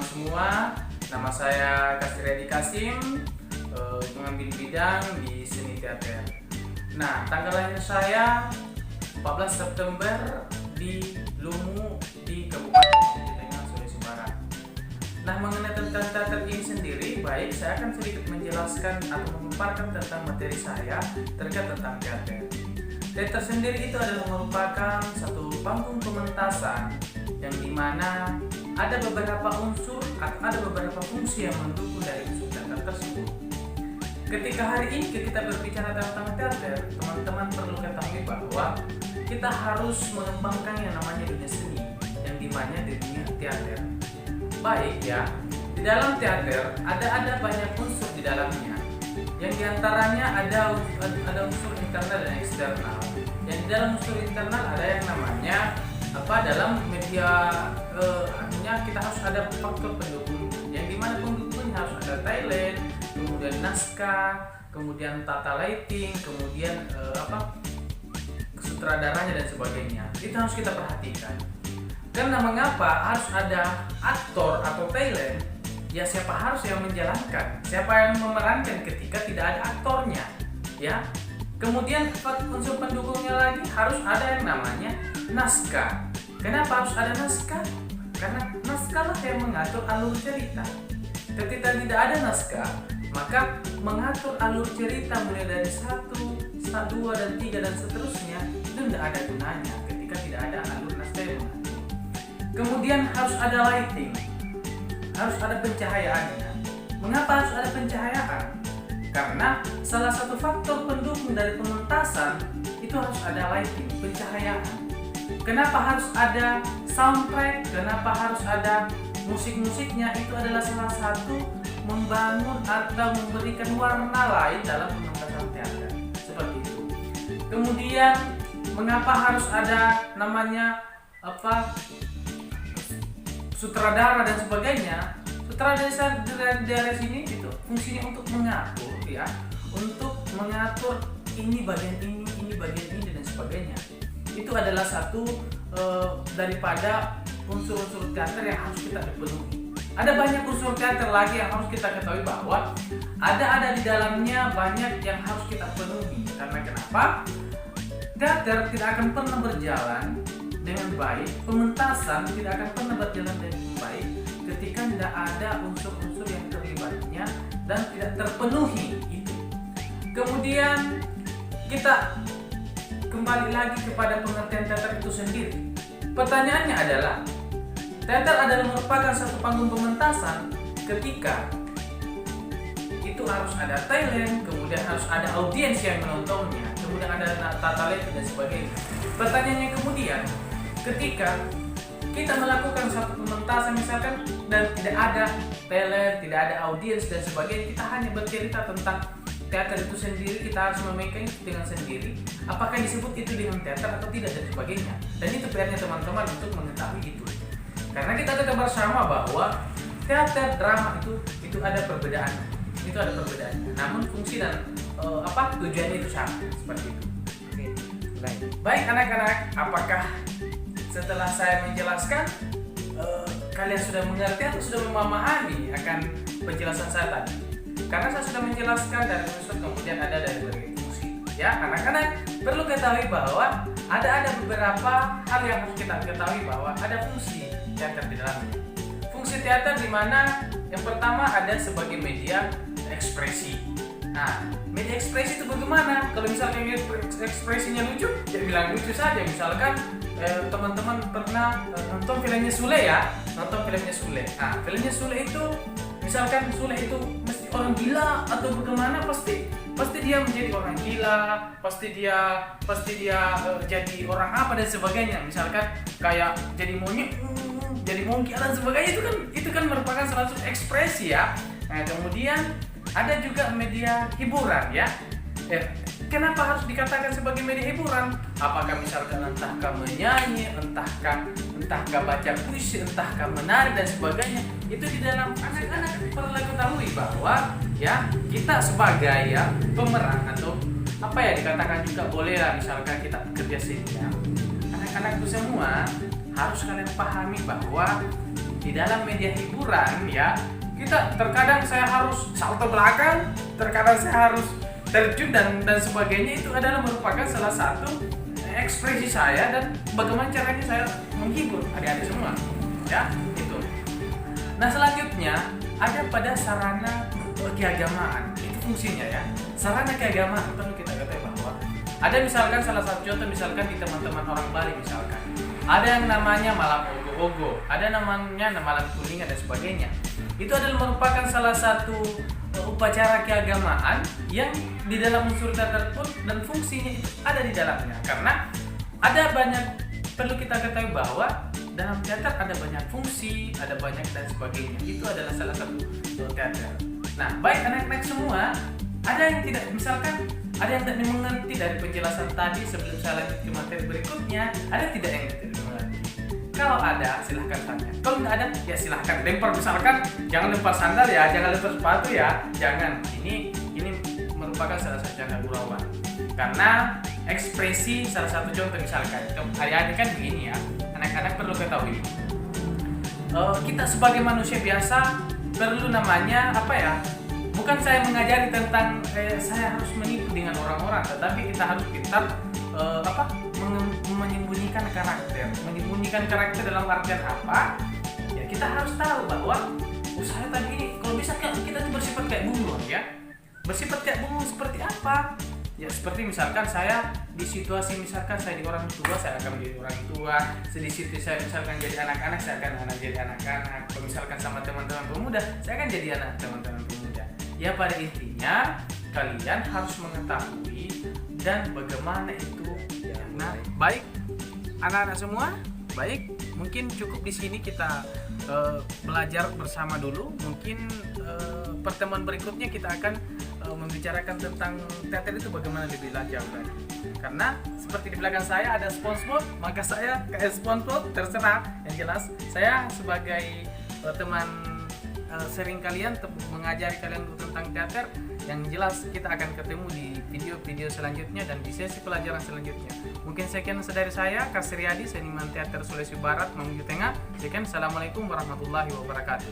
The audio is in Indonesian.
semua, nama saya Kasiredi Kasim, mengambil bidang di seni teater. Nah, tanggal lahir saya 14 September di Lumu di Kabupaten Mamuju Tengah, Sulawesi Barat. Nah, mengenai tentang teater ini sendiri, baik saya akan sedikit menjelaskan atau memaparkan tentang materi saya terkait tentang teater. Teater sendiri itu adalah merupakan satu panggung pementasan yang dimana ada beberapa unsur atau ada beberapa fungsi yang mendukung dari unsur teater tersebut. Ketika hari ini kita berbicara tentang teater, teman-teman perlu ketahui bahwa kita harus mengembangkan yang namanya dunia seni, yang dimana di dunia teater. Baik ya, di dalam teater ada banyak unsur di dalamnya. Yang diantaranya ada unsur internal dan eksternal. Yang di dalam unsur internal ada yang namanya dalam media artinya kita harus ada faktor pendukung. Yang dimana pendukungnya harus ada talent, kemudian naskah, kemudian tata lighting, kemudian sutradaranya dan sebagainya. Itu harus kita perhatikan. Karena mengapa harus ada aktor atau talent? Ya siapa harus yang menjalankan, siapa yang memerankan ketika tidak ada aktornya, ya. Kemudian unsur pendukungnya lagi harus ada yang namanya naskah. Kenapa harus ada naskah? Karena naskah lah yang mengatur alur cerita. Ketika tidak ada naskah, maka mengatur alur cerita mulai dari 1, 2, dan 3 dan seterusnya itu tidak ada gunanya ketika tidak ada alur naskah yang mengatur. Kemudian harus ada lighting. Harus ada pencahayaannya. Mengapa harus ada pencahayaan? Karena salah satu faktor pendukung dari pementasan itu harus ada lighting, pencahayaan. Kenapa harus ada soundtrack? Kenapa harus ada musik-musiknya? Itu adalah salah satu membangun atau memberikan warna lain dalam pementasan teater. Seperti itu. Kemudian mengapa harus ada namanya sutradara dan sebagainya? Sutradara sini itu fungsinya untuk mengatur, ya, untuk mengatur ini bagian ini bagian ini dan sebagainya. Itu adalah satu daripada unsur-unsur teater yang harus kita penuhi. Ada banyak unsur teater lagi yang harus kita ketahui bahwa ada di dalamnya banyak yang harus kita penuhi. Karena kenapa? Teater tidak akan pernah berjalan dengan baik, pementasan tidak akan pernah berjalan dengan baik ketika tidak ada unsur-unsur yang terlibatnya dan tidak terpenuhi itu. Kemudian kita kembali lagi kepada pengertian teater itu sendiri. Pertanyaannya adalah, teater adalah merupakan satu panggung pementasan ketika itu harus ada talent, kemudian harus ada audiens yang menontonnya, kemudian ada tata letter dan sebagainya. Pertanyaannya kemudian, ketika kita melakukan satu pementasan misalkan dan tidak ada talent, tidak ada audiens dan sebagainya, kita hanya bercerita tentang teater itu sendiri, kita harus memainkan itu dengan sendiri. Apakah disebut itu dengan teater atau tidak dan sebagainya. Dan itu PR-nya teman-teman untuk mengetahui itu. Karena kita tetap bersama bahwa teater, drama itu ada perbedaan. Itu ada perbedaannya. Namun fungsi dan tujuannya itu sama, seperti itu. Oke. Baik anak-anak, apakah setelah saya menjelaskan kalian sudah mengerti atau sudah memahami akan penjelasan saya tadi? Karena saya sudah menjelaskan dari unsur, kemudian ada dari berbagai fungsi. Ya, anak-anak perlu ketahui bahwa ada beberapa hal yang harus kita ketahui bahwa ada fungsi teater di dalamnya. Fungsi teater di mana yang pertama ada sebagai media ekspresi. Nah, media ekspresi itu bagaimana? Kalau misalkan ekspresinya lucu, ya bilang lucu saja. Misalkan teman-teman pernah nonton filmnya Sule ya, nonton filmnya Sule. Nah, filmnya Sule itu, misalkan Sule itu mesti orang gila atau bagaimana, pasti dia menjadi orang gila, pasti dia jadi orang apa dan sebagainya. Misalkan kayak jadi monyet, jadi monkey dan sebagainya, itu kan merupakan salah satu ekspresi ya. Nah, kemudian ada juga media hiburan ya. Kenapa harus dikatakan sebagai media hiburan? Apakah misalkan entahkah menyanyi, entahkah baca puisi, entahkah menari dan sebagainya. Itu di dalam anak-anak perlu ketahui bahwa ya kita sebagai ya pemeran atau dikatakan juga boleh lah misalkan kita bekerja seni ya. Anak-anak itu semua harus kalian pahami bahwa di dalam media hiburan ya, kita terkadang saya harus salto belakang, terkadang saya harus terjun dan sebagainya. Itu adalah merupakan salah satu ekspresi saya dan bagaimana caranya saya menghibur adik-adik semua ya, itu. Nah selanjutnya ada pada sarana keagamaan, itu fungsinya ya. Sarana keagamaan perlu kita ketahui bahwa ada misalkan salah satu contoh, misalkan di teman-teman orang Bali misalkan ada yang namanya malam ogo-ogo, ada namanya malam kuningan dan sebagainya. Itu adalah merupakan salah satu upacara keagamaan yang di dalam unsur teater pun dan fungsinya itu ada di dalamnya. Karena ada banyak, perlu kita ketahui bahwa dalam teater ada banyak fungsi, ada banyak dan sebagainya. Itu adalah salah satu teater. Nah, baik anak-anak semua, ada yang tidak, misalkan ada yang tidak mengerti dari penjelasan tadi sebelum saya lanjut ke materi berikutnya, ada tidak yang tidak mengerti? Kalau ada, silahkan tanya. Kalau nggak ada, ya silahkan lempar. Misalkan jangan lempar sandal ya, jangan lempar sepatu ya, jangan. Ini merupakan salah satu cara gurauan. Karena ekspresi salah satu contoh misalkan, ayahnya kan begini ya, anak-anak perlu ketahui. Kita sebagai manusia biasa perlu namanya apa ya? Bukan saya mengajari tentang saya harus menipu dengan orang-orang, tetapi kita harus pintar menyembunyikan karakter. Menyembunyikan karakter dalam artian apa? Ya kita harus tahu bahwa saya tadi ini kalau bisa kita tuh bersifat kayak bunglon ya. Bersifat kayak bunglon seperti apa? Ya seperti misalkan saya di situasi misalkan saya di orang tua, saya akan menjadi orang tua. Di situ saya misalkan jadi anak-anak, saya akan jadi anak-anak. Kalau misalkan sama teman-teman pemuda, saya akan jadi anak teman-teman pemuda. Ya pada intinya kalian harus mengetahui dan bagaimana itu. Nah, baik anak-anak semua, baik mungkin cukup di sini kita belajar bersama dulu. Mungkin pertemuan berikutnya kita akan membicarakan tentang teater itu bagaimana lebih lanjut lagi. Karena seperti di belakang saya ada SpongeBob, maka saya kayak SpongeBob terserah. Yang jelas saya sebagai teman sering kalian mengajari kalian tentang teater. Yang jelas kita akan ketemu di video-video selanjutnya dan di sesi pelajaran selanjutnya. Mungkin sekian dari saya, Kasriadi, seniman teater Sulawesi Barat, Mamuju Tengah. Sekian, assalamualaikum warahmatullahi wabarakatuh.